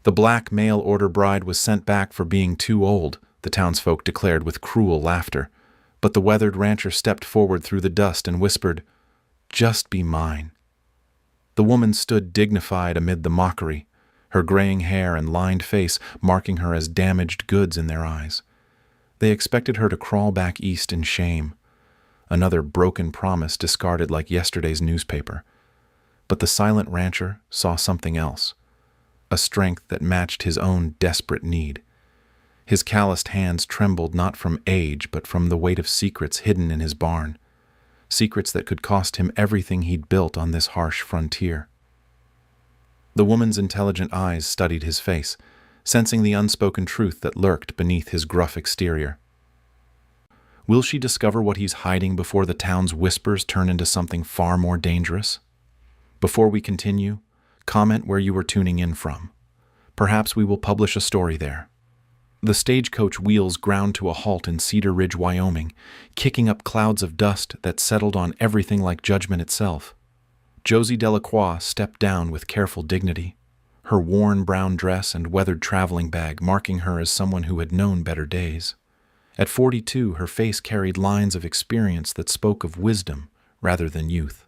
The black mail-order bride was sent back for being too old, the townsfolk declared with cruel laughter. But the weathered rancher stepped forward through the dust and whispered, "Just be mine." The woman stood dignified amid the mockery, her graying hair and lined face marking her as damaged goods in their eyes. They expected her to crawl back east in shame, another broken promise discarded like yesterday's newspaper. But the silent rancher saw something else, a strength that matched his own desperate need. His calloused hands trembled not from age but from the weight of secrets hidden in his barn, secrets that could cost him everything he'd built on this harsh frontier. The woman's intelligent eyes studied his face, sensing the unspoken truth that lurked beneath his gruff exterior. Will she discover what he's hiding before the town's whispers turn into something far more dangerous? Before we continue, comment where you are tuning in from. Perhaps we will publish a story there. The stagecoach wheels ground to a halt in Cedar Ridge, Wyoming, kicking up clouds of dust that settled on everything like judgment itself. Josie Delacroix stepped down with careful dignity, her worn brown dress and weathered traveling bag marking her as someone who had known better days. At 42, her face carried lines of experience that spoke of wisdom rather than youth.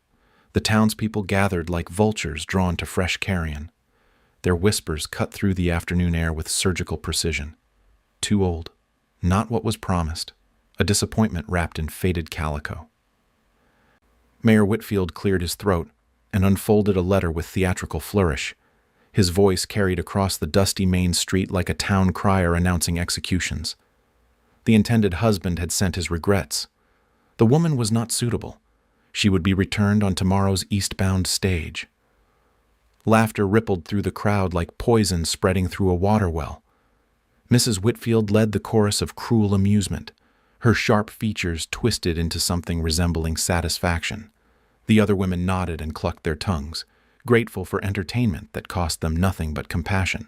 The townspeople gathered like vultures drawn to fresh carrion. Their whispers cut through the afternoon air with surgical precision. Too old, not what was promised, a disappointment wrapped in faded calico. Mayor Whitfield cleared his throat and unfolded a letter with theatrical flourish. His voice carried across the dusty main street like a town crier announcing executions. The intended husband had sent his regrets. The woman was not suitable. She would be returned on tomorrow's eastbound stage. Laughter rippled through the crowd like poison spreading through a water well. Mrs. Whitfield led the chorus of cruel amusement, her sharp features twisted into something resembling satisfaction. The other women nodded and clucked their tongues, grateful for entertainment that cost them nothing but compassion.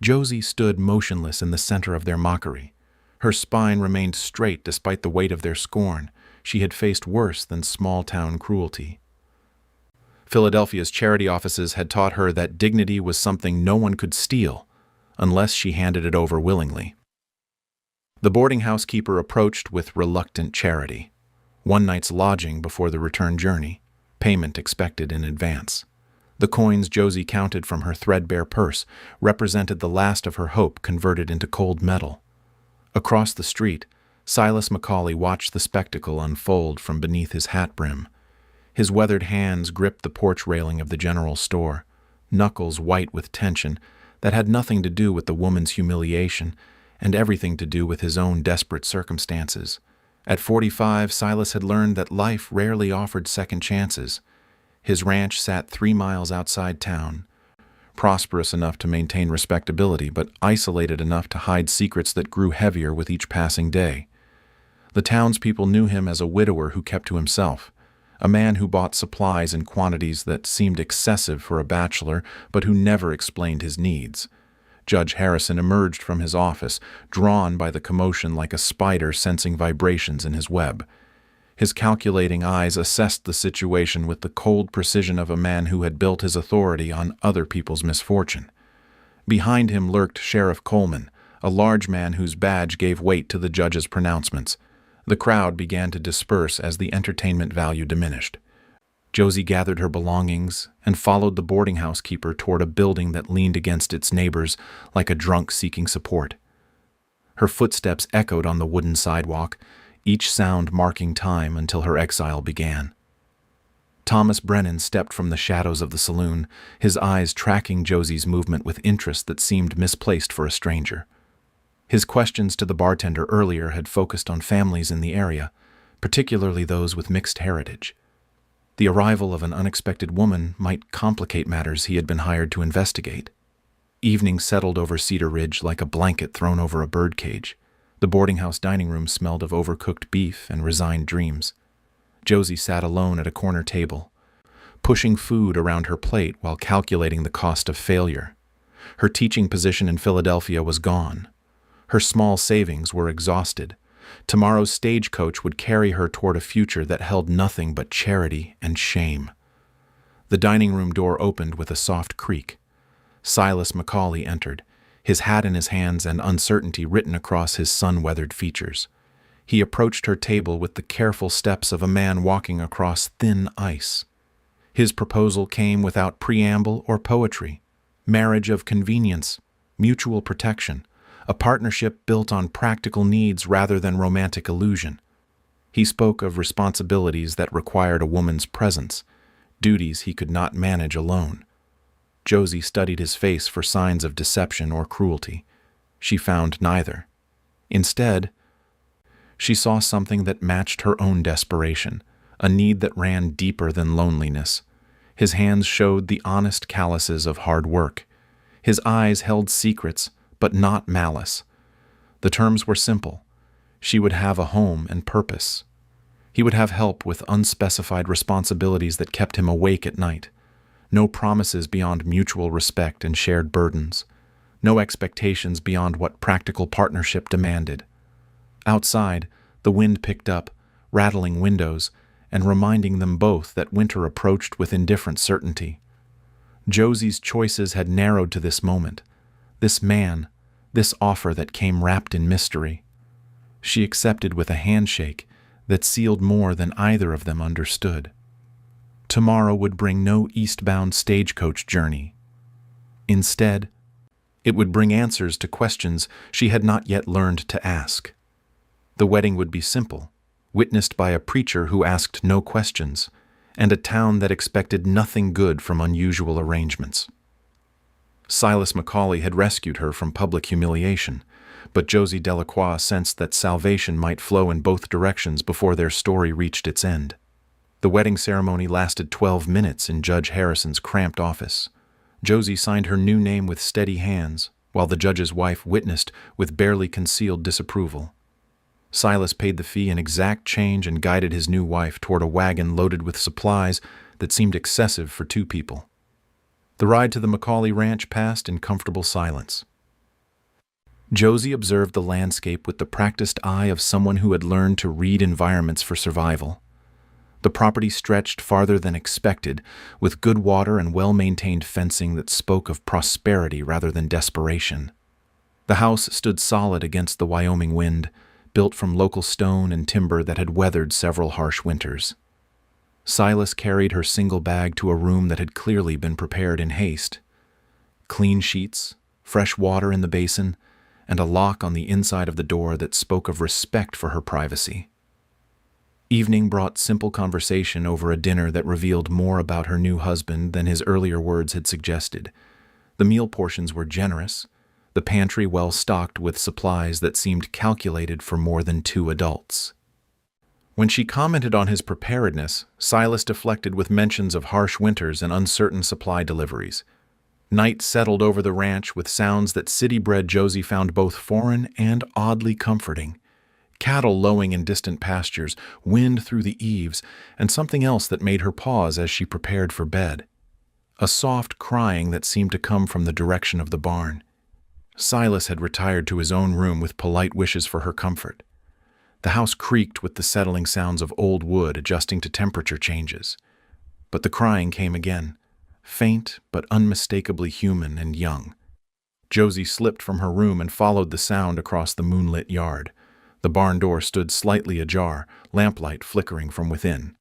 Josie stood motionless in the center of their mockery. Her spine remained straight despite the weight of their scorn. She had faced worse than small-town cruelty. Philadelphia's charity offices had taught her that dignity was something no one could steal, unless she handed it over willingly. The boarding house keeper approached with reluctant charity. One night's lodging before the return journey, payment expected in advance. The coins Josie counted from her threadbare purse represented the last of her hope converted into cold metal. Across the street, Silas Macaulay watched the spectacle unfold from beneath his hat brim. His weathered hands gripped the porch railing of the general store, knuckles white with tension that had nothing to do with the woman's humiliation and everything to do with his own desperate circumstances. At 45, Silas had learned that life rarely offered second chances. His ranch sat 3 miles outside town, prosperous enough to maintain respectability, but isolated enough to hide secrets that grew heavier with each passing day. The townspeople knew him as a widower who kept to himself, a man who bought supplies in quantities that seemed excessive for a bachelor, but who never explained his needs. Judge Harrison emerged from his office, drawn by the commotion like a spider sensing vibrations in his web. His calculating eyes assessed the situation with the cold precision of a man who had built his authority on other people's misfortune. Behind him lurked Sheriff Coleman, a large man whose badge gave weight to the judge's pronouncements. The crowd began to disperse as the entertainment value diminished. Josie gathered her belongings and followed the boarding house keeper toward a building that leaned against its neighbors like a drunk seeking support. Her footsteps echoed on the wooden sidewalk, each sound marking time until her exile began. Thomas Brennan stepped from the shadows of the saloon, his eyes tracking Josie's movement with interest that seemed misplaced for a stranger. His questions to the bartender earlier had focused on families in the area, particularly those with mixed heritage. The arrival of an unexpected woman might complicate matters he had been hired to investigate. Evening settled over Cedar Ridge like a blanket thrown over a birdcage. The boarding house dining room smelled of overcooked beef and resigned dreams. Josie sat alone at a corner table, pushing food around her plate while calculating the cost of failure. Her teaching position in Philadelphia was gone. Her small savings were exhausted. Tomorrow's stagecoach would carry her toward a future that held nothing but charity and shame. The dining room door opened with a soft creak. Silas Macaulay entered, his hat in his hands and uncertainty written across his sun-weathered features. He approached her table with the careful steps of a man walking across thin ice. His proposal came without preamble or poetry. Marriage of convenience, mutual protection, a partnership built on practical needs rather than romantic illusion. He spoke of responsibilities that required a woman's presence, duties he could not manage alone. Josie studied his face for signs of deception or cruelty. She found neither. Instead, she saw something that matched her own desperation, a need that ran deeper than loneliness. His hands showed the honest calluses of hard work. His eyes held secrets, but not malice. The terms were simple. She would have a home and purpose. He would have help with unspecified responsibilities that kept him awake at night. No promises beyond mutual respect and shared burdens. No expectations beyond what practical partnership demanded. Outside, the wind picked up, rattling windows, and reminding them both that winter approached with indifferent certainty. Josie's choices had narrowed to this moment, this man, this offer that came wrapped in mystery. She accepted with a handshake that sealed more than either of them understood. Tomorrow would bring no eastbound stagecoach journey. Instead, it would bring answers to questions she had not yet learned to ask. The wedding would be simple, witnessed by a preacher who asked no questions, and a town that expected nothing good from unusual arrangements. Silas Macaulay had rescued her from public humiliation, but Josie Delacroix sensed that salvation might flow in both directions before their story reached its end. The wedding ceremony lasted 12 minutes in Judge Harrison's cramped office. Josie signed her new name with steady hands, while the judge's wife witnessed with barely concealed disapproval. Silas paid the fee in exact change and guided his new wife toward a wagon loaded with supplies that seemed excessive for two people. The ride to the Macaulay Ranch passed in comfortable silence. Josie observed the landscape with the practiced eye of someone who had learned to read environments for survival. The property stretched farther than expected, with good water and well-maintained fencing that spoke of prosperity rather than desperation. The house stood solid against the Wyoming wind, built from local stone and timber that had weathered several harsh winters. Silas carried her single bag to a room that had clearly been prepared in haste. Clean sheets, fresh water in the basin, and a lock on the inside of the door that spoke of respect for her privacy. Evening brought simple conversation over a dinner that revealed more about her new husband than his earlier words had suggested. The meal portions were generous, the pantry well stocked with supplies that seemed calculated for more than 2 adults. When she commented on his preparedness, Silas deflected with mentions of harsh winters and uncertain supply deliveries. Night settled over the ranch with sounds that city-bred Josie found both foreign and oddly comforting. Cattle lowing in distant pastures, wind through the eaves, and something else that made her pause as she prepared for bed. A soft crying that seemed to come from the direction of the barn. Silas had retired to his own room with polite wishes for her comfort. The house creaked with the settling sounds of old wood adjusting to temperature changes. But the crying came again, faint but unmistakably human and young. Josie slipped from her room and followed the sound across the moonlit yard. The barn door stood slightly ajar, lamplight flickering from within.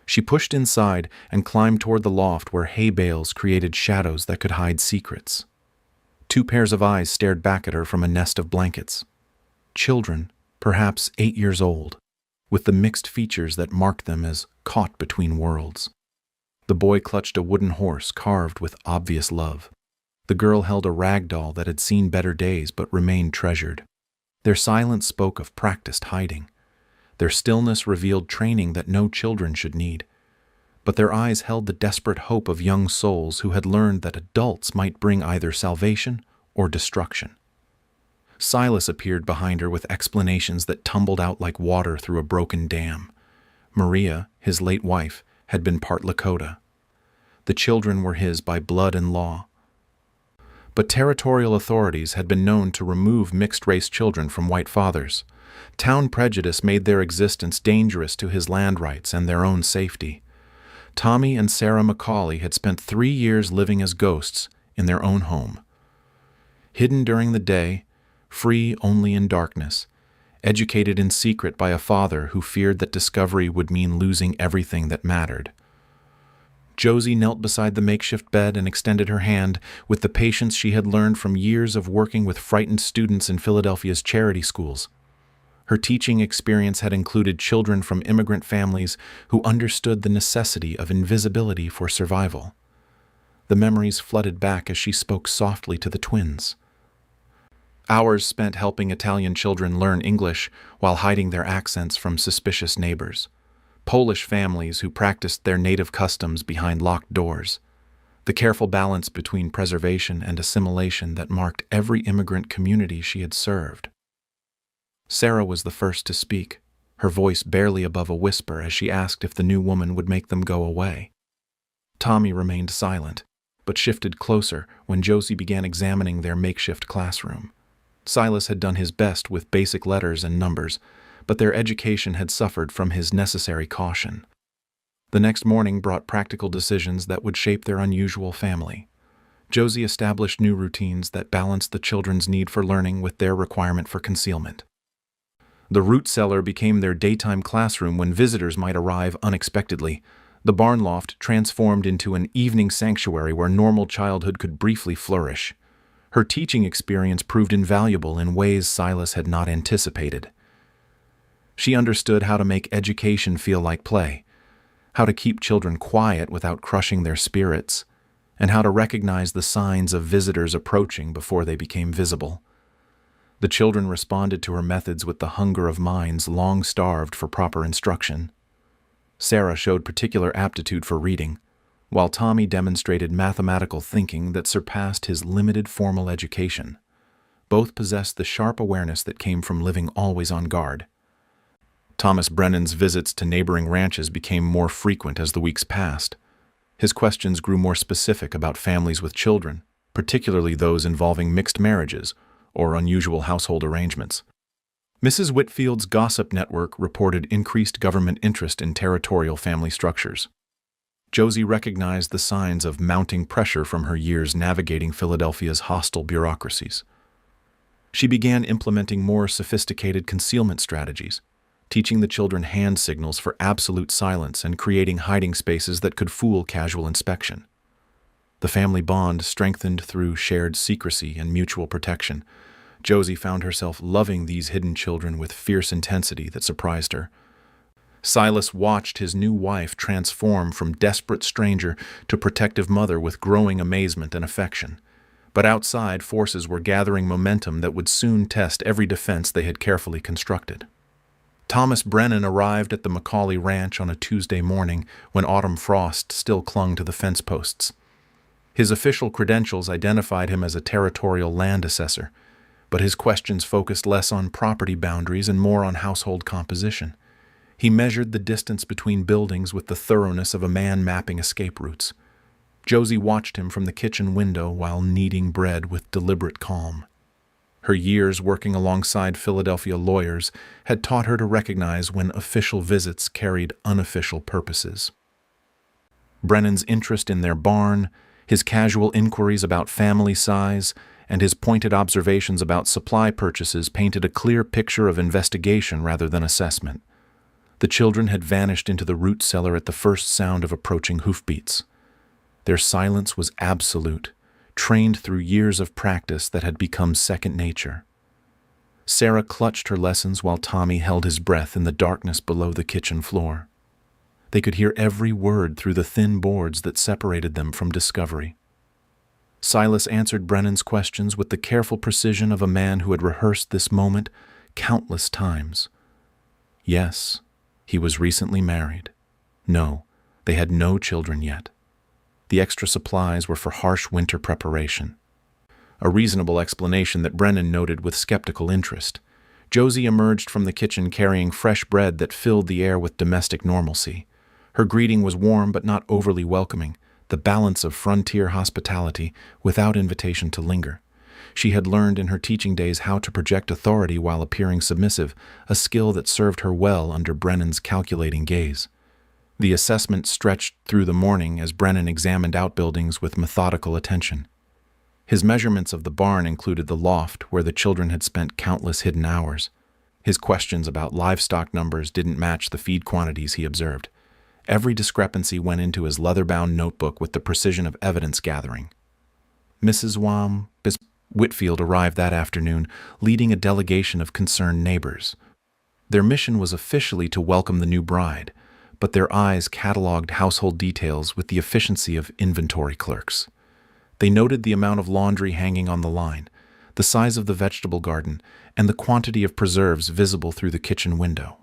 She pushed inside and climbed toward the loft where hay bales created shadows that could hide secrets. 2 pairs of eyes stared back at her from a nest of blankets. Children, perhaps 8 years old, with the mixed features that marked them as caught between worlds. The boy clutched a wooden horse carved with obvious love. The girl held a rag doll that had seen better days but remained treasured. Their silence spoke of practiced hiding. Their stillness revealed training that no children should need. But their eyes held the desperate hope of young souls who had learned that adults might bring either salvation or destruction. Silas appeared behind her with explanations that tumbled out like water through a broken dam. Maria, his late wife, had been part Lakota. The children were his by blood and law. But territorial authorities had been known to remove mixed-race children from white fathers. Town prejudice made their existence dangerous to his land rights and their own safety. Tommy and Sarah Macaulay had spent 3 years living as ghosts, in their own home. Hidden during the day, free only in darkness, educated in secret by a father who feared that discovery would mean losing everything that mattered. Josie knelt beside the makeshift bed and extended her hand with the patience she had learned from years of working with frightened students in Philadelphia's charity schools. Her teaching experience had included children from immigrant families who understood the necessity of invisibility for survival. The memories flooded back as she spoke softly to the twins. Hours spent helping Italian children learn English while hiding their accents from suspicious neighbors. Polish families who practiced their native customs behind locked doors. The careful balance between preservation and assimilation that marked every immigrant community she had served. Sarah was the first to speak, her voice barely above a whisper as she asked if the new woman would make them go away. Tommy remained silent, but shifted closer when Josie began examining their makeshift classroom. Silas had done his best with basic letters and numbers, but their education had suffered from his necessary caution. The next morning brought practical decisions that would shape their unusual family. Josie established new routines that balanced the children's need for learning with their requirement for concealment. The root cellar became their daytime classroom when visitors might arrive unexpectedly. The barn loft transformed into an evening sanctuary where normal childhood could briefly flourish. Her teaching experience proved invaluable in ways Silas had not anticipated. She understood how to make education feel like play, how to keep children quiet without crushing their spirits, and how to recognize the signs of visitors approaching before they became visible. The children responded to her methods with the hunger of minds long starved for proper instruction. Sarah showed particular aptitude for reading, while Tommy demonstrated mathematical thinking that surpassed his limited formal education. Both possessed the sharp awareness that came from living always on guard. Thomas Brennan's visits to neighboring ranches became more frequent as the weeks passed. His questions grew more specific about families with children, particularly those involving mixed marriages or unusual household arrangements. Mrs. Whitfield's gossip network reported increased government interest in territorial family structures. Josie recognized the signs of mounting pressure from her years navigating Philadelphia's hostile bureaucracies. She began implementing more sophisticated concealment strategies, teaching the children hand signals for absolute silence and creating hiding spaces that could fool casual inspection. The family bond strengthened through shared secrecy and mutual protection. Josie found herself loving these hidden children with fierce intensity that surprised her. Silas watched his new wife transform from desperate stranger to protective mother with growing amazement and affection. But outside, forces were gathering momentum that would soon test every defense they had carefully constructed. Thomas Brennan arrived at the Macaulay Ranch on a Tuesday morning when autumn frost still clung to the fence posts. His official credentials identified him as a territorial land assessor, but his questions focused less on property boundaries and more on household composition. He measured the distance between buildings with the thoroughness of a man mapping escape routes. Josie watched him from the kitchen window while kneading bread with deliberate calm. Her years working alongside Philadelphia lawyers had taught her to recognize when official visits carried unofficial purposes. Brennan's interest in their barn, his casual inquiries about family size, and his pointed observations about supply purchases painted a clear picture of investigation rather than assessment. The children had vanished into the root cellar at the first sound of approaching hoofbeats. Their silence was absolute, trained through years of practice that had become second nature. Sarah clutched her lessons while Tommy held his breath in the darkness below the kitchen floor. They could hear every word through the thin boards that separated them from discovery. Silas answered Brennan's questions with the careful precision of a man who had rehearsed this moment countless times. Yes, he was recently married. No, they had no children yet. The extra supplies were for harsh winter preparation. A reasonable explanation that Brennan noted with skeptical interest. Josie emerged from the kitchen carrying fresh bread that filled the air with domestic normalcy. Her greeting was warm but not overly welcoming, the balance of frontier hospitality without invitation to linger. She had learned in her teaching days how to project authority while appearing submissive, a skill that served her well under Brennan's calculating gaze. The assessment stretched through the morning as Brennan examined outbuildings with methodical attention. His measurements of the barn included the loft where the children had spent countless hidden hours. His questions about livestock numbers didn't match the feed quantities he observed. Every discrepancy went into his leather-bound notebook with the precision of evidence gathering. Mrs. Whitfield arrived that afternoon, leading a delegation of concerned neighbors. Their mission was officially to welcome the new bride, but their eyes cataloged household details with the efficiency of inventory clerks. They noted the amount of laundry hanging on the line, the size of the vegetable garden, and the quantity of preserves visible through the kitchen window.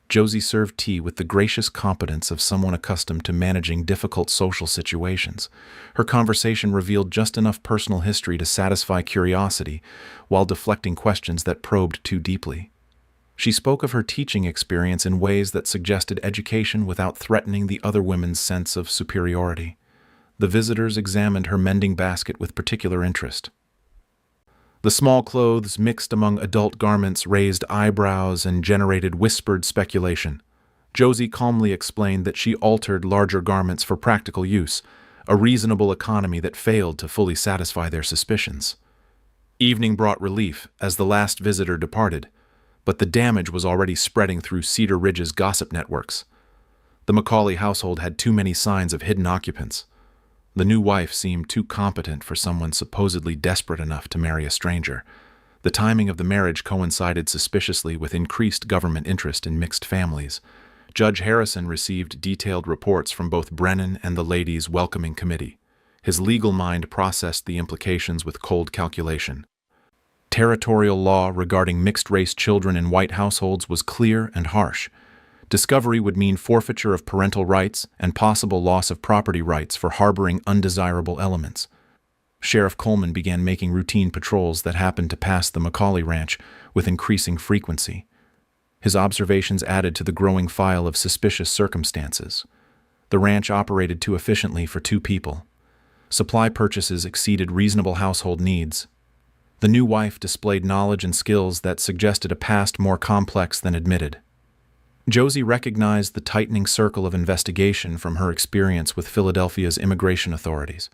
Josie served tea with the gracious competence of someone accustomed to managing difficult social situations. Her conversation revealed just enough personal history to satisfy curiosity, while deflecting questions that probed too deeply. She spoke of her teaching experience in ways that suggested education without threatening the other women's sense of superiority. The visitors examined her mending basket with particular interest. The small clothes mixed among adult garments raised eyebrows and generated whispered speculation. Josie calmly explained that she altered larger garments for practical use, a reasonable economy that failed to fully satisfy their suspicions. Evening brought relief as the last visitor departed, but the damage was already spreading through Cedar Ridge's gossip networks. The Macaulay household had too many signs of hidden occupants. The new wife seemed too competent for someone supposedly desperate enough to marry a stranger. The timing of the marriage coincided suspiciously with increased government interest in mixed families. Judge Harrison received detailed reports from both Brennan and the ladies' welcoming committee. His legal mind processed the implications with cold calculation. Territorial law regarding mixed-race children in white households was clear and harsh. Discovery would mean forfeiture of parental rights and possible loss of property rights for harboring undesirable elements. Sheriff Coleman began making routine patrols that happened to pass the Macaulay Ranch with increasing frequency. His observations added to the growing file of suspicious circumstances. The ranch operated too efficiently for two people. Supply purchases exceeded reasonable household needs. The new wife displayed knowledge and skills that suggested a past more complex than admitted. Josie recognized the tightening circle of investigation from her experience with Philadelphia's immigration authorities.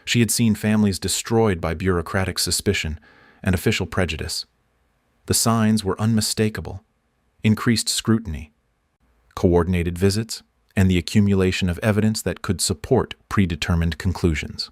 She had seen families destroyed by bureaucratic suspicion and official prejudice. The signs were unmistakable: increased scrutiny, coordinated visits, and the accumulation of evidence that could support predetermined conclusions.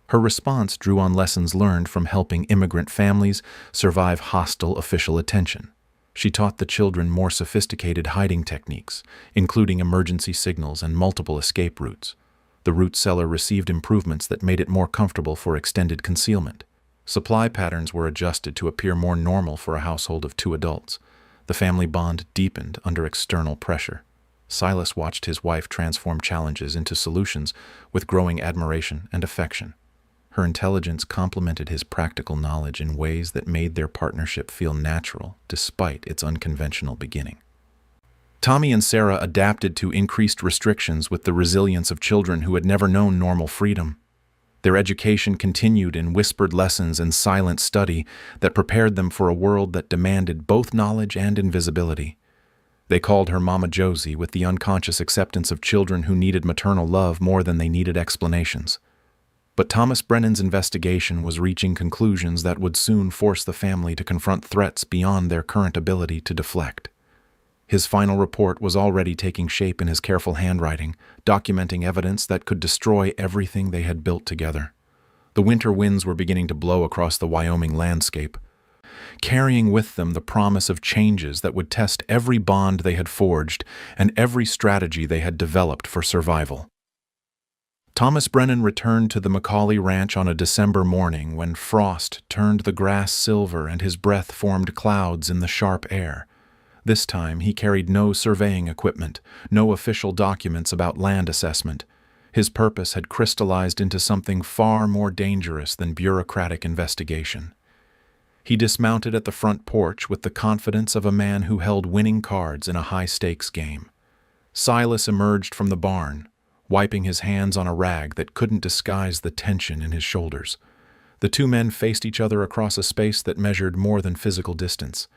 Her response drew on lessons learned from helping immigrant families survive hostile official attention. She taught the children more sophisticated hiding techniques, including emergency signals and multiple escape routes. The root cellar received improvements that made it more comfortable for extended concealment. Supply patterns were adjusted to appear more normal for a household of two adults. The family bond deepened under external pressure. Silas watched his wife transform challenges into solutions with growing admiration and affection. Her intelligence complemented his practical knowledge in ways that made their partnership feel natural, despite its unconventional beginning. Tommy and Sarah adapted to increased restrictions with the resilience of children who had never known normal freedom. Their education continued in whispered lessons and silent study that prepared them for a world that demanded both knowledge and invisibility. They called her Mama Josie with the unconscious acceptance of children who needed maternal love more than they needed explanations. But Thomas Brennan's investigation was reaching conclusions that would soon force the family to confront threats beyond their current ability to deflect. His final report was already taking shape in his careful handwriting, documenting evidence that could destroy everything they had built together. The winter winds were beginning to blow across the Wyoming landscape, carrying with them the promise of changes that would test every bond they had forged and every strategy they had developed for survival. Thomas Brennan returned to the Macaulay Ranch on a December morning when frost turned the grass silver and his breath formed clouds in the sharp air. This time he carried no surveying equipment, no official documents about land assessment. His purpose had crystallized into something far more dangerous than bureaucratic investigation. He dismounted at the front porch with the confidence of a man who held winning cards in a high-stakes game. Silas emerged from the barn, wiping his hands on a rag that couldn't disguise the tension in his shoulders. The two men faced each other across a space that measured more than physical distance.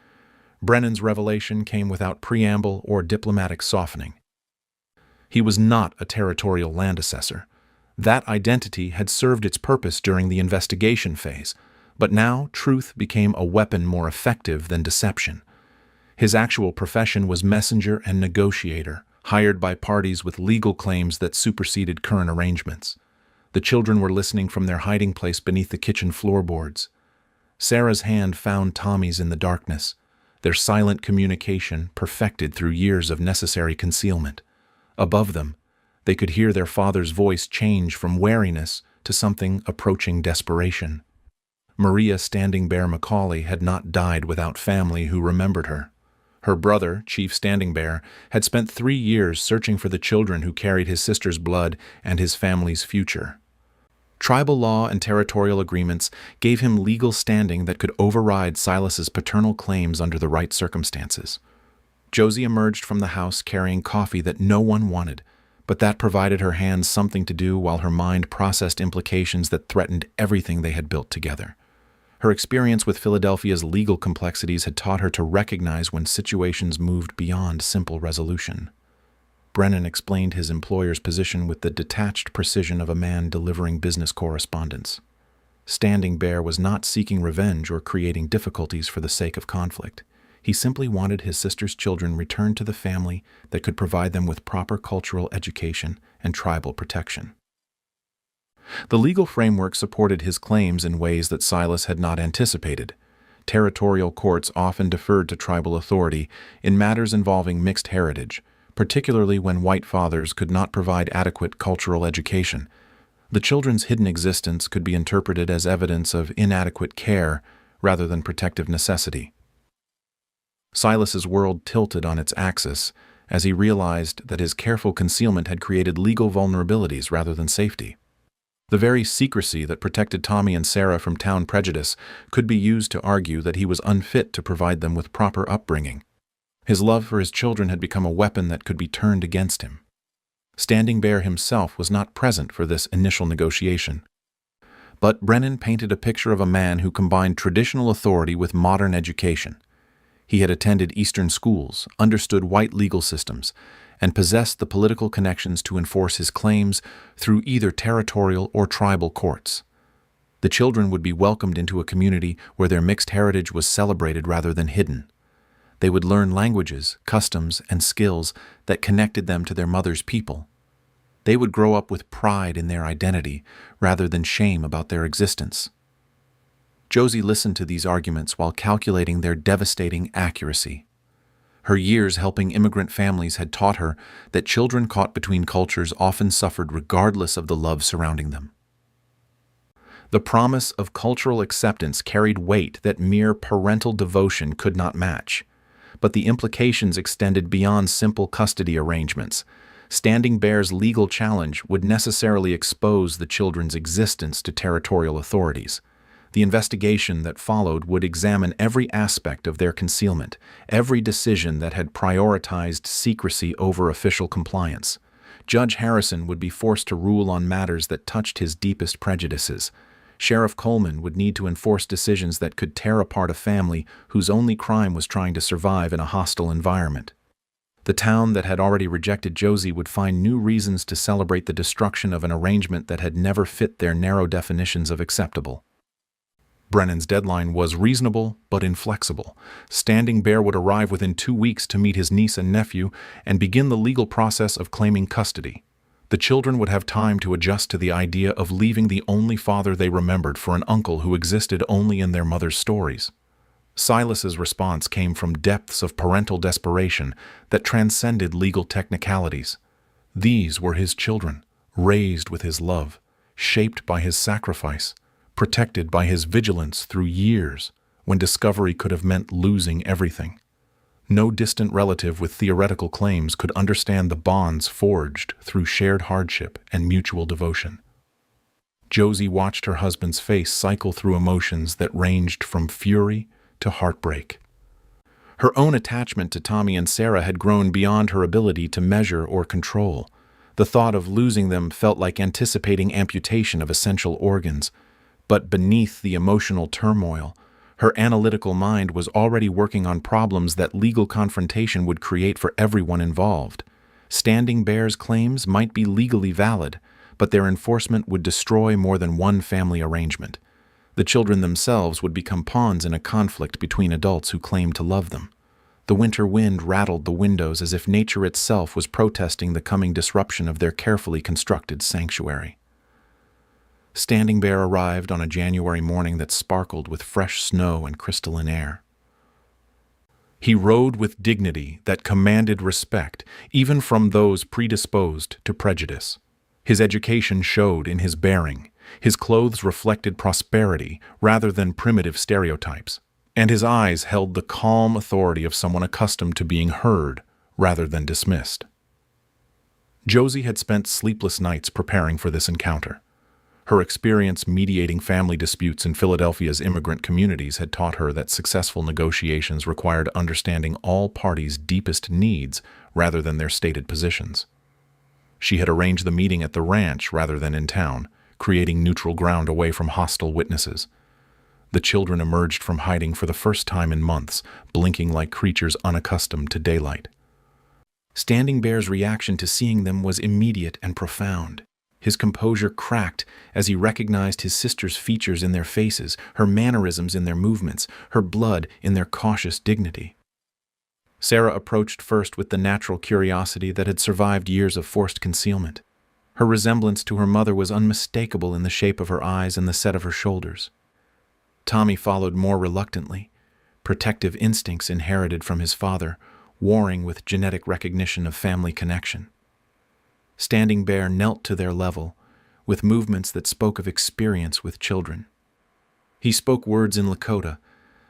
Brennan's revelation came without preamble or diplomatic softening. He was not a territorial land assessor. That identity had served its purpose during the investigation phase, but now truth became a weapon more effective than deception. His actual profession was messenger and negotiator, hired by parties with legal claims that superseded current arrangements. The children were listening from their hiding place beneath the kitchen floorboards. Sarah's hand found Tommy's in the darkness, their silent communication perfected through years of necessary concealment. Above them, they could hear their father's voice change from wariness to something approaching desperation. Maria Standing Bear Macaulay had not died without family who remembered her. Her brother, Chief Standing Bear, had spent 3 years searching for the children who carried his sister's blood and his family's future. Tribal law and territorial agreements gave him legal standing that could override Silas's paternal claims under the right circumstances. Josie emerged from the house carrying coffee that no one wanted, but that provided her hands something to do while her mind processed implications that threatened everything they had built together. Her experience with Philadelphia's legal complexities had taught her to recognize when situations moved beyond simple resolution. Brennan explained his employer's position with the detached precision of a man delivering business correspondence. Standing Bear was not seeking revenge or creating difficulties for the sake of conflict. He simply wanted his sister's children returned to the family that could provide them with proper cultural education and tribal protection. The legal framework supported his claims in ways that Silas had not anticipated. Territorial courts often deferred to tribal authority in matters involving mixed heritage, particularly when white fathers could not provide adequate cultural education. The children's hidden existence could be interpreted as evidence of inadequate care rather than protective necessity. Silas's world tilted on its axis as he realized that his careful concealment had created legal vulnerabilities rather than safety. The very secrecy that protected Tommy and Sarah from town prejudice could be used to argue that he was unfit to provide them with proper upbringing. His love for his children had become a weapon that could be turned against him. Standing Bear himself was not present for this initial negotiation. But Brennan painted a picture of a man who combined traditional authority with modern education. He had attended Eastern schools, understood white legal systems, and possessed the political connections to enforce his claims through either territorial or tribal courts. The children would be welcomed into a community where their mixed heritage was celebrated rather than hidden. They would learn languages, customs, and skills that connected them to their mother's people. They would grow up with pride in their identity rather than shame about their existence. Josie listened to these arguments while calculating their devastating accuracy. Her years helping immigrant families had taught her that children caught between cultures often suffered regardless of the love surrounding them. The promise of cultural acceptance carried weight that mere parental devotion could not match. But the implications extended beyond simple custody arrangements. Standing Bear's legal challenge would necessarily expose the children's existence to territorial authorities. The investigation that followed would examine every aspect of their concealment, every decision that had prioritized secrecy over official compliance. Judge Harrison would be forced to rule on matters that touched his deepest prejudices. Sheriff Coleman would need to enforce decisions that could tear apart a family whose only crime was trying to survive in a hostile environment. The town that had already rejected Josie would find new reasons to celebrate the destruction of an arrangement that had never fit their narrow definitions of acceptable. Brennan's deadline was reasonable but inflexible. Standing Bear would arrive within 2 weeks to meet his niece and nephew and begin the legal process of claiming custody. The children would have time to adjust to the idea of leaving the only father they remembered for an uncle who existed only in their mother's stories. Silas's response came from depths of parental desperation that transcended legal technicalities. These were his children, raised with his love, shaped by his sacrifice, protected by his vigilance through years when discovery could have meant losing everything. No distant relative with theoretical claims could understand the bonds forged through shared hardship and mutual devotion. Josie watched her husband's face cycle through emotions that ranged from fury to heartbreak. Her own attachment to Tommy and Sarah had grown beyond her ability to measure or control. The thought of losing them felt like anticipating amputation of essential organs. But beneath the emotional turmoil, her analytical mind was already working on problems that legal confrontation would create for everyone involved. Standing Bear's claims might be legally valid, but their enforcement would destroy more than one family arrangement. The children themselves would become pawns in a conflict between adults who claimed to love them. The winter wind rattled the windows as if nature itself was protesting the coming disruption of their carefully constructed sanctuary. Standing Bear arrived on a January morning that sparkled with fresh snow and crystalline air. He rode with dignity that commanded respect, even from those predisposed to prejudice. His education showed in his bearing. His clothes reflected prosperity rather than primitive stereotypes, and his eyes held the calm authority of someone accustomed to being heard rather than dismissed. Josie had spent sleepless nights preparing for this encounter. Her experience mediating family disputes in Philadelphia's immigrant communities had taught her that successful negotiations required understanding all parties' deepest needs rather than their stated positions. She had arranged the meeting at the ranch rather than in town, creating neutral ground away from hostile witnesses. The children emerged from hiding for the first time in months, blinking like creatures unaccustomed to daylight. Standing Bear's reaction to seeing them was immediate and profound. His composure cracked as he recognized his sister's features in their faces, her mannerisms in their movements, her blood in their cautious dignity. Sarah approached first with the natural curiosity that had survived years of forced concealment. Her resemblance to her mother was unmistakable in the shape of her eyes and the set of her shoulders. Tommy followed more reluctantly, protective instincts inherited from his father, warring with genetic recognition of family connection. Standing Bear knelt to their level, with movements that spoke of experience with children. He spoke words in Lakota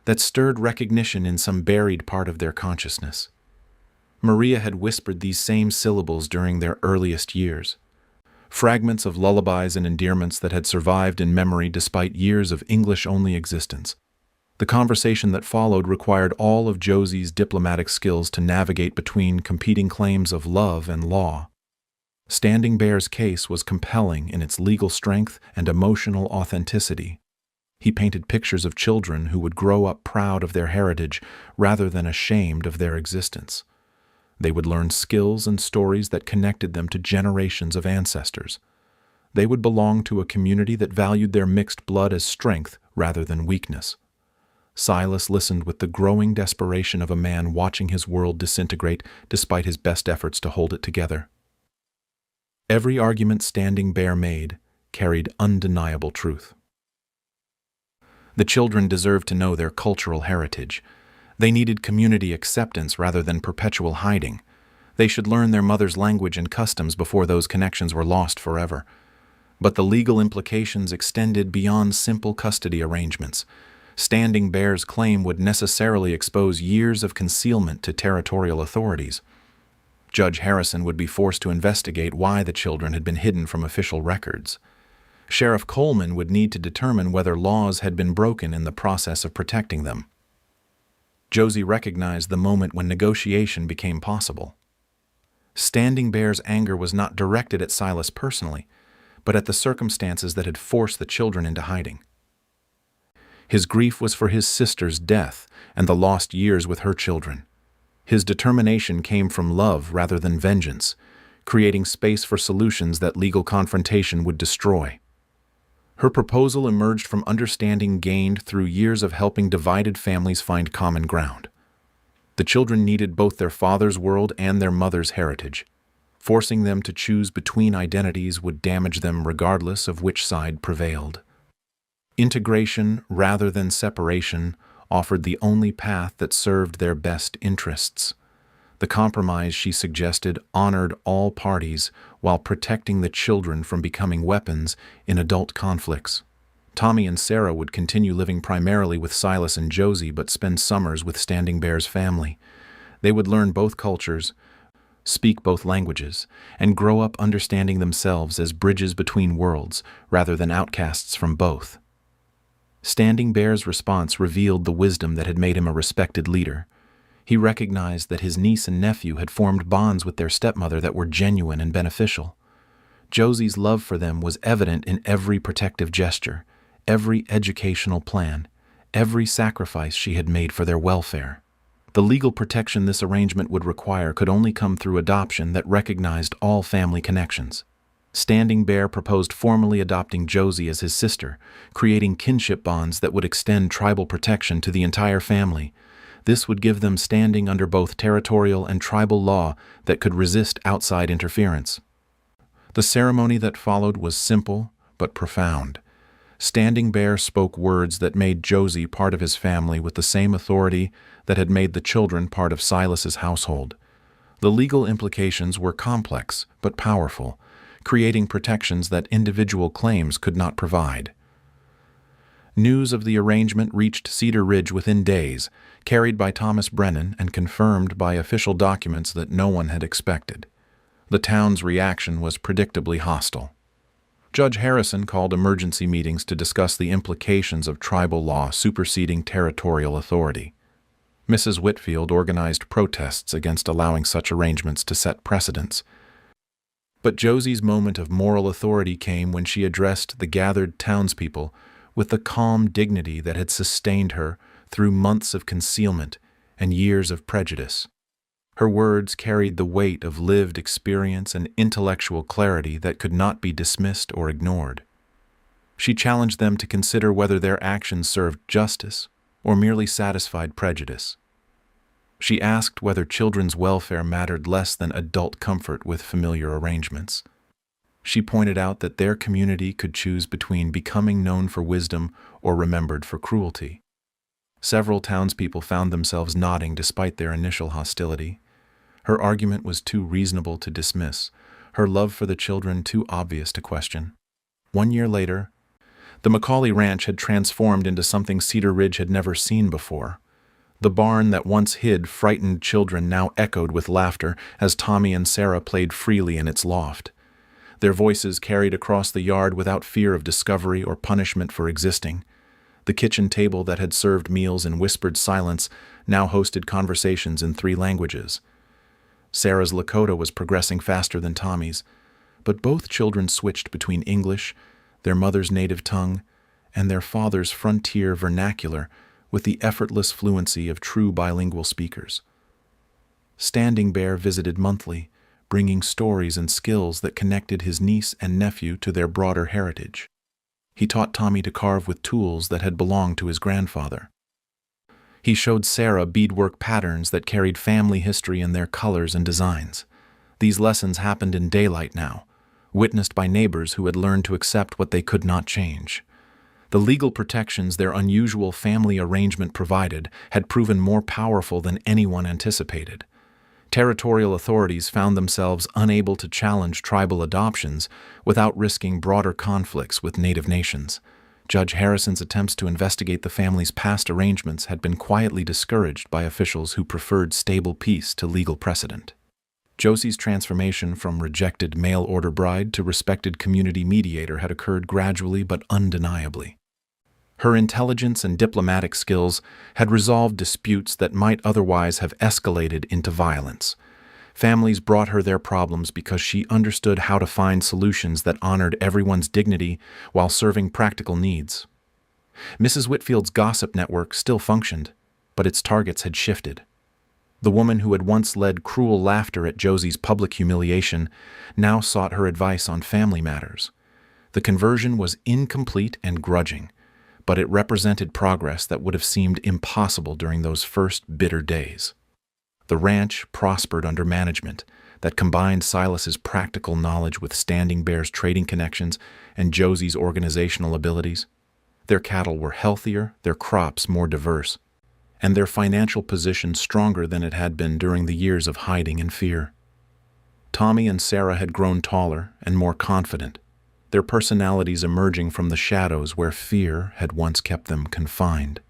that stirred recognition in some buried part of their consciousness. Maria had whispered these same syllables during their earliest years, fragments of lullabies and endearments that had survived in memory despite years of English-only existence. The conversation that followed required all of Josie's diplomatic skills to navigate between competing claims of love and law. Standing Bear's case was compelling in its legal strength and emotional authenticity. He painted pictures of children who would grow up proud of their heritage rather than ashamed of their existence. They would learn skills and stories that connected them to generations of ancestors. They would belong to a community that valued their mixed blood as strength rather than weakness. Silas listened with the growing desperation of a man watching his world disintegrate despite his best efforts to hold it together. Every argument Standing Bear made carried undeniable truth. The children deserved to know their cultural heritage. They needed community acceptance rather than perpetual hiding. They should learn their mother's language and customs before those connections were lost forever. But the legal implications extended beyond simple custody arrangements. Standing Bear's claim would necessarily expose years of concealment to territorial authorities. Judge Harrison would be forced to investigate why the children had been hidden from official records. Sheriff Coleman would need to determine whether laws had been broken in the process of protecting them. Josie recognized the moment when negotiation became possible. Standing Bear's anger was not directed at Silas personally, but at the circumstances that had forced the children into hiding. His grief was for his sister's death and the lost years with her children. His determination came from love rather than vengeance, creating space for solutions that legal confrontation would destroy. Her proposal emerged from understanding gained through years of helping divided families find common ground. The children needed both their father's world and their mother's heritage. Forcing them to choose between identities would damage them regardless of which side prevailed. Integration rather than separation offered the only path that served their best interests. The compromise she suggested honored all parties while protecting the children from becoming weapons in adult conflicts. Tommy and Sarah would continue living primarily with Silas and Josie but spend summers with Standing Bear's family. They would learn both cultures, speak both languages, and grow up understanding themselves as bridges between worlds rather than outcasts from both. Standing Bear's response revealed the wisdom that had made him a respected leader. He recognized that his niece and nephew had formed bonds with their stepmother that were genuine and beneficial. Josie's love for them was evident in every protective gesture, every educational plan, every sacrifice she had made for their welfare. The legal protection this arrangement would require could only come through adoption that recognized all family connections. Standing Bear proposed formally adopting Josie as his sister, creating kinship bonds that would extend tribal protection to the entire family. This would give them standing under both territorial and tribal law that could resist outside interference. The ceremony that followed was simple but profound. Standing Bear spoke words that made Josie part of his family with the same authority that had made the children part of Silas's household. The legal implications were complex but powerful, creating protections that individual claims could not provide. News of the arrangement reached Cedar Ridge within days, carried by Thomas Brennan and confirmed by official documents that no one had expected. The town's reaction was predictably hostile. Judge Harrison called emergency meetings to discuss the implications of tribal law superseding territorial authority. Mrs. Whitfield organized protests against allowing such arrangements to set precedents. But Josie's moment of moral authority came when she addressed the gathered townspeople with the calm dignity that had sustained her through months of concealment and years of prejudice. Her words carried the weight of lived experience and intellectual clarity that could not be dismissed or ignored. She challenged them to consider whether their actions served justice or merely satisfied prejudice. She asked whether children's welfare mattered less than adult comfort with familiar arrangements. She pointed out that their community could choose between becoming known for wisdom or remembered for cruelty. Several townspeople found themselves nodding despite their initial hostility. Her argument was too reasonable to dismiss, her love for the children too obvious to question. 1 year later, the Macaulay Ranch had transformed into something Cedar Ridge had never seen before. The barn that once hid frightened children now echoed with laughter as Tommy and Sarah played freely in its loft. Their voices carried across the yard without fear of discovery or punishment for existing. The kitchen table that had served meals in whispered silence now hosted conversations in 3 languages. Sarah's Lakota was progressing faster than Tommy's, but both children switched between English, their mother's native tongue, and their father's frontier vernacular with the effortless fluency of true bilingual speakers. Standing Bear visited monthly, bringing stories and skills that connected his niece and nephew to their broader heritage. He taught Tommy to carve with tools that had belonged to his grandfather. He showed Sarah beadwork patterns that carried family history in their colors and designs. These lessons happened in daylight now, witnessed by neighbors who had learned to accept what they could not change. The legal protections their unusual family arrangement provided had proven more powerful than anyone anticipated. Territorial authorities found themselves unable to challenge tribal adoptions without risking broader conflicts with native nations. Judge Harrison's attempts to investigate the family's past arrangements had been quietly discouraged by officials who preferred stable peace to legal precedent. Josie's transformation from rejected mail-order bride to respected community mediator had occurred gradually but undeniably. Her intelligence and diplomatic skills had resolved disputes that might otherwise have escalated into violence. Families brought her their problems because she understood how to find solutions that honored everyone's dignity while serving practical needs. Mrs. Whitfield's gossip network still functioned, but its targets had shifted. The woman who had once led cruel laughter at Josie's public humiliation now sought her advice on family matters. The conversion was incomplete and grudging, but it represented progress that would have seemed impossible during those first bitter days. The ranch prospered under management that combined Silas's practical knowledge with Standing Bear's trading connections and Josie's organizational abilities. Their cattle were healthier, their crops more diverse, and their financial position stronger than it had been during the years of hiding and fear. Tommy and Sarah had grown taller and more confident, their personalities emerging from the shadows where fear had once kept them confined.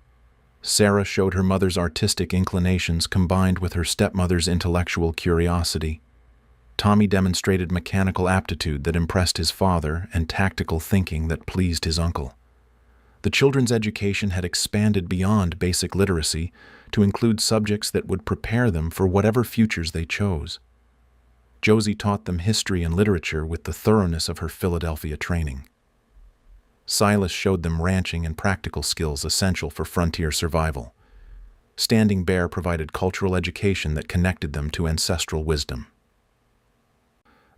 Sarah showed her mother's artistic inclinations combined with her stepmother's intellectual curiosity. Tommy demonstrated mechanical aptitude that impressed his father and tactical thinking that pleased his uncle. The children's education had expanded beyond basic literacy to include subjects that would prepare them for whatever futures they chose. Josie taught them history and literature with the thoroughness of her Philadelphia training. Silas showed them ranching and practical skills essential for frontier survival. Standing Bear provided cultural education that connected them to ancestral wisdom.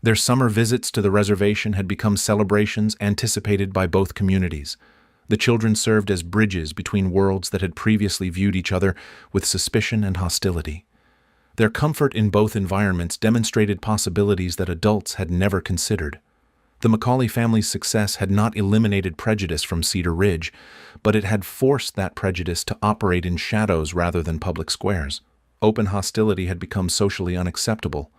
Their summer visits to the reservation had become celebrations anticipated by both communities. The children served as bridges between worlds that had previously viewed each other with suspicion and hostility. Their comfort in both environments demonstrated possibilities that adults had never considered. The Macaulay family's success had not eliminated prejudice from Cedar Ridge, but it had forced that prejudice to operate in shadows rather than public squares. Open hostility had become socially unacceptable,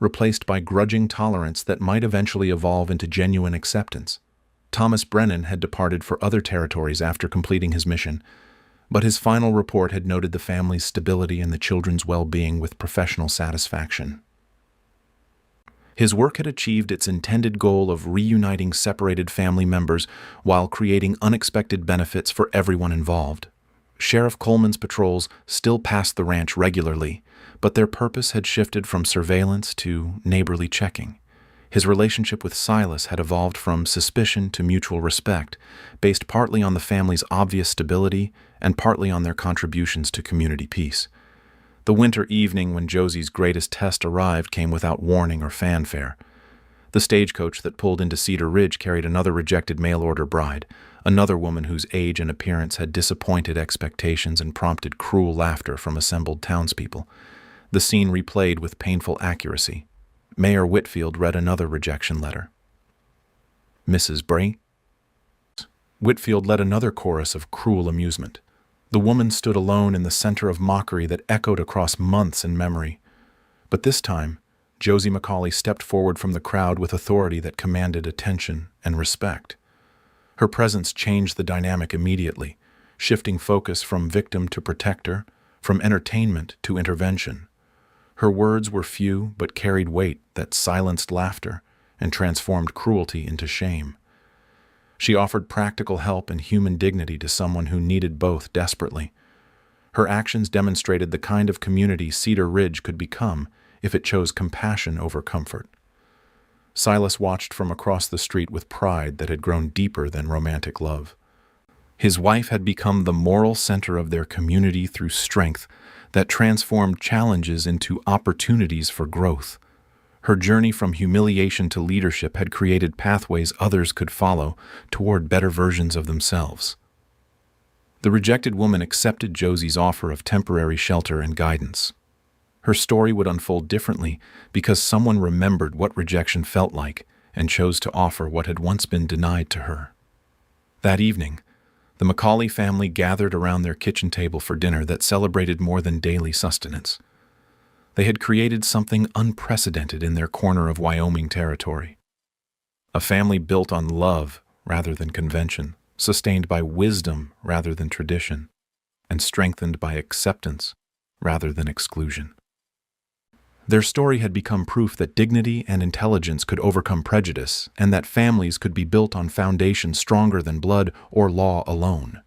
replaced by grudging tolerance that might eventually evolve into genuine acceptance. Thomas Brennan had departed for other territories after completing his mission, but his final report had noted the family's stability and the children's well-being with professional satisfaction. His work had achieved its intended goal of reuniting separated family members while creating unexpected benefits for everyone involved. Sheriff Coleman's patrols still passed the ranch regularly, but their purpose had shifted from surveillance to neighborly checking. His relationship with Silas had evolved from suspicion to mutual respect, based partly on the family's obvious stability and partly on their contributions to community peace. The winter evening when Josie's greatest test arrived came without warning or fanfare. The stagecoach that pulled into Cedar Ridge carried another rejected mail-order bride, another woman whose age and appearance had disappointed expectations and prompted cruel laughter from assembled townspeople. The scene replayed with painful accuracy. Mayor Whitfield read another rejection letter. Mrs. Bray? Whitfield led another chorus of cruel amusement. The woman stood alone in the center of mockery that echoed across months in memory. But this time, Josie Macaulay stepped forward from the crowd with authority that commanded attention and respect. Her presence changed the dynamic immediately, shifting focus from victim to protector, from entertainment to intervention. Her words were few but carried weight that silenced laughter and transformed cruelty into shame. She offered practical help and human dignity to someone who needed both desperately. Her actions demonstrated the kind of community Cedar Ridge could become if it chose compassion over comfort. Silas watched from across the street with pride that had grown deeper than romantic love. His wife had become the moral center of their community through strength that transformed challenges into opportunities for growth. Her journey from humiliation to leadership had created pathways others could follow toward better versions of themselves. The rejected woman accepted Josie's offer of temporary shelter and guidance. Her story would unfold differently because someone remembered what rejection felt like and chose to offer what had once been denied to her. That evening, the Macaulay family gathered around their kitchen table for dinner that celebrated more than daily sustenance. They had created something unprecedented in their corner of Wyoming territory. A family built on love rather than convention, sustained by wisdom rather than tradition, and strengthened by acceptance rather than exclusion. Their story had become proof that dignity and intelligence could overcome prejudice, and that families could be built on foundations stronger than blood or law alone.